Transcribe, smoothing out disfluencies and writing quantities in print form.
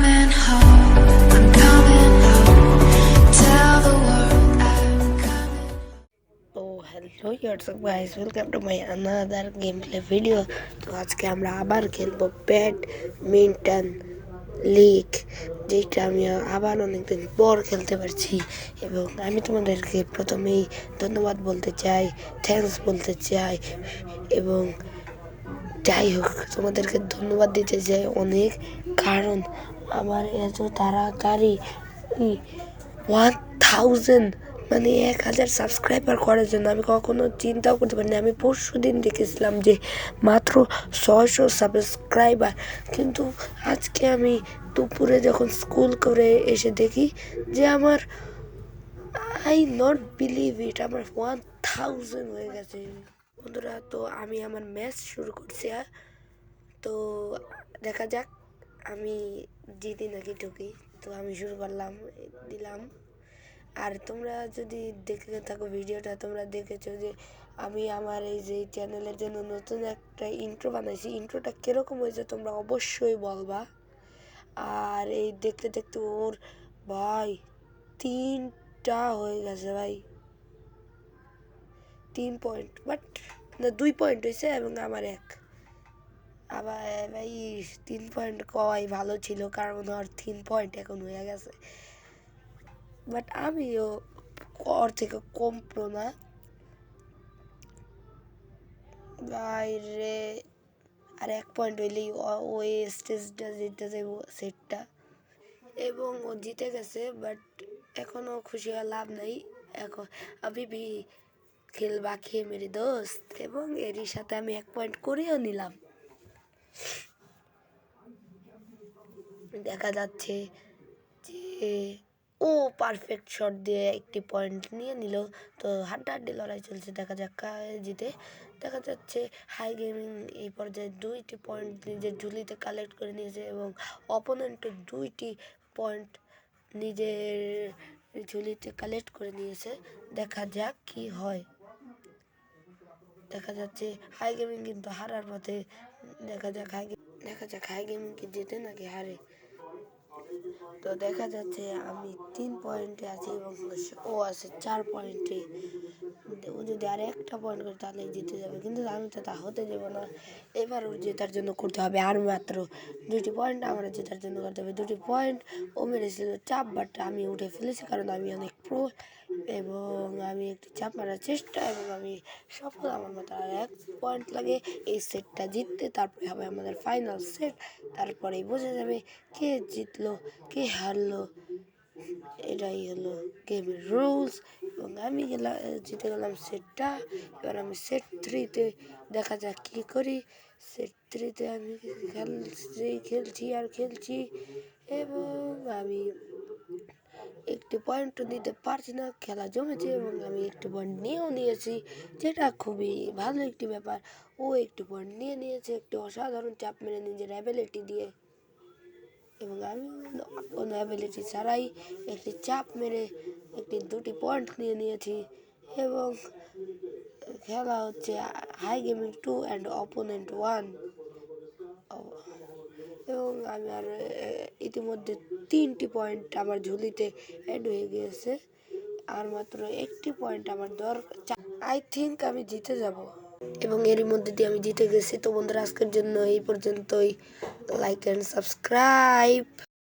coming home, I'm coming home. Tell the world I'm coming. তো hello WhatsApp guys, welcome to my another game play video. তো আজকে আমরা আবার খেলবো badminton league, যেটা আমি আবার অনেকদিন পর খেলতে পারছি। এবং আমি তোমাদেরকে প্রথমেই ধন্যবাদ বলতে চাই, থ্যাঙ্কস বলতে চাই। এবং যাই হোক, তোমাদেরকে ধন্যবাদ দিতে চাই অনেক, কারণ আমার এত তাড়াতাড়ি 1000 মানে 1000 সাবস্ক্রাইবার করার জন্য আমি কখনো চিন্তাও করতে পারিনি। আমি পরশু দিন দেখেছিলাম যে মাত্র 600 সাবস্ক্রাইবার, কিন্তু আজকে আমি দুপুরে যখন স্কুল করে এসে দেখি যে আমার আই নট বিলিভ ইট, আমার 1000 হয়ে গেছে বন্ধুরা। তো আমি আমার ম্যাচ শুরু করছি, তো দেখা যাক আমি জিতি নাকি ঠকি। তো আমি শুরু করলাম, দিলাম। আর তোমরা যদি দেখে থাকো ভিডিওটা, তোমরা দেখেছো যে আমি আমার এই যে চ্যানেলের জন্য নতুন একটা ইন্ট্রো বানাইছি। ইন্ট্রোটা কীরকম হয়েছে তোমরা অবশ্যই বলবা। আর এই দেখতে দেখতে ওর ভাই 3টা হয়ে গেছে ভাই, 3 পয়েন্ট, বাট না 2 পয়েন্ট হয়েছে এবং আমার 1। আবার ভাই 3 পয়েন্ট কওয়াই ভালো ছিল, কারণ ওর 3 পয়েন্ট এখন হয়ে গেছে। বাট আমিও ওর থেকে কম প্রো না বাইরে। আর 1 পয়েন্ট হইলেই ওই স্টেজটা জিতে যাবো সেটটা, এবং ও জিতে গেছে। বাট এখনও খুশি হওয়ার লাভ নাই, এখন আমি খেল বাকি মেরে দোস্ত। এবং এরই সাথে আমি 1 পয়েন্ট করেও নিলাম। দেখা যাচ্ছে যে ও পারফেক্ট শট দিয়ে একটি পয়েন্ট নিয়ে নিল। তো হাড্ডাহাড্ডি লড়াই চলছে, দেখা যাক কার জিতে। দেখা যাচ্ছে হাই গেমিং এই পর্যায়ে 2টি পয়েন্ট নিজের ঝুলিতে কালেক্ট করে নিয়েছে এবং অপোনেন্টের 2টি পয়েন্ট নিজের ঝুলিতে কালেক্ট করে নিয়েছে। দেখা যাক কি হয়। দেখা যাচ্ছে হাই গেমিং কিন্তু হারার পথে। দেখা যাক হাই গেমিং কি জেতে নাকি হারে। তো দেখা যাচ্ছে আমি 3 পয়েন্টে আছি এবং ও আছে 4 পয়েন্টে। ও যদি আর একটা পয়েন্ট করে তাহলে জিতে যাবে, কিন্তু আমি তো তা হতে দেবো না। এবার ওর জেতার জন্য করতে হবে আর মাত্র 2টি পয়েন্ট, আমার জেতার জন্য করতে হবে 2টি পয়েন্ট। ও মেরেছিল চাপ, বাট আমি উঠে ফেলেছি কারণ আমি অনেক প্রো এবং আমি একটি চাপ মারার চেষ্টা এবং আমি সফল। আমার মতো আর 1 পয়েন্ট লাগে এই সেটটা জিততে, তারপরে হবে আমাদের ফাইনাল সেট। তারপরেই বোঝা যাবে কে জিতলো কে হারলো। এটাই হলো গেমের রুলস। এবং আমি জিতে গেলাম সেটটা। এবার আমি সেট 3তে দেখা যাক কী করি। সেট 3তে আমি খেলছি এবং আমি একটি পয়েন্টও নিতে পারছি না। খেলা জমেছে এবং আমি একটি পয়েন্ট নিয়েও নিয়েছি, যেটা খুবই ভালো একটি ব্যাপার। ও একটি পয়েন্ট নিয়েছে একটি অসাধারণ চাপ মেরে নিজের অ্যাবিলিটি দিয়ে, এবং আমি কোনো অ্যাবিলিটি ছাড়াই একটি চাপ মেরে 2টি পয়েন্ট নিয়েছি। এবং খেলা হচ্ছে হাই গেমিং 2 অ্যান্ড অপোনেন্ট 1। এবং আমি আর ইতিমধ্যে 3টি পয়েন্ট আমার ঝুলিতে অ্যাড হয়ে গিয়েছে। আর মাত্র একটি পয়েন্ট আমার দরকার। আই থিঙ্ক আমি জিতে যাব, এবং এরই মধ্যে দিয়ে আমি জিতে গেছি। তো বন্ধুরা, আজকের জন্য এই পর্যন্তই। Like and subscribe.